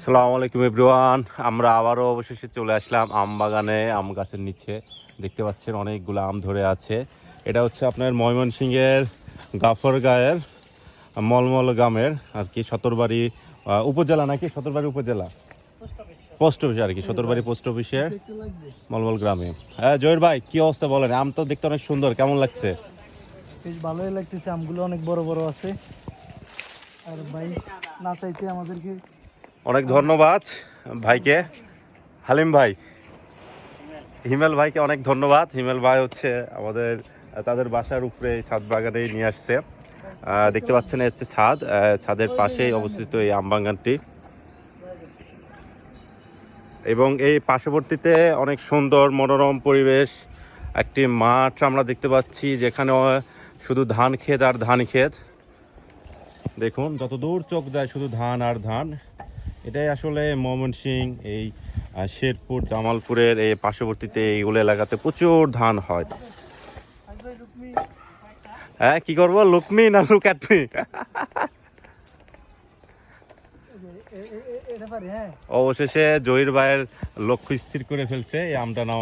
আসসালামু আলাইকুম এভরিওয়ান। আমরা আবারও অবশেষে চলে আসলাম আম বাগানে। আম গাছের নিচে দেখতে পাচ্ছেন অনেকগুলো আম ধরে আছে। এটা হচ্ছে আপনার ময়মনসিংহের গাফরগাঁয়ের মলমল গ্রামের আর কি সতরবাড়ি উপজেলা নাকি সতরবাড়ি উপজেলা পোস্ট অফিস আর কি সতরবাড়ি পোস্ট অফিসের মলমল গ্রামে। হ্যাঁ জহির ভাই, কি অবস্থা বলেন? আম তো দেখতে অনেক সুন্দর, কেমন লাগছে? বেশ ভালোই লাগতেছে, আমগুলো অনেক বড় বড় আছে। আর ভাই না চাইতে আমাদেরকে অনেক ধন্যবাদ ভাইকে, হালিম ভাই, হিমেল ভাইকে অনেক ধন্যবাদ। হিমেল ভাই হচ্ছে আমাদের তাদের বাসার উপরে এই ছাদ বাগানে নিয়ে আসছে। দেখতে পাচ্ছেন এই হচ্ছে ছাদ, ছাদের পাশেই অবস্থিত এই আম বাগানটি এবং এই পার্শ্ববর্তীতে অনেক সুন্দর মনোরম পরিবেশ, একটি মাঠ আমরা দেখতে পাচ্ছি যেখানে শুধু ধান ক্ষেত আর ধান ক্ষেত। দেখুন যত দূর চোখ যায় শুধু ধান আর ধান। এটাই আসলে ময়মনসিংহ এই শেরপুর জামালপুরের এই পার্শ্ববর্তীতে এইগুলো এলাকাতে প্রচুর ধান হয়। হ্যাঁ কি করবো, লুকমি না লুক অ্যাট মি? অবশেষে জহির ভাইয়ের লক্ষ্য স্থির করে ফেলছে এই আমটা নেওয়া।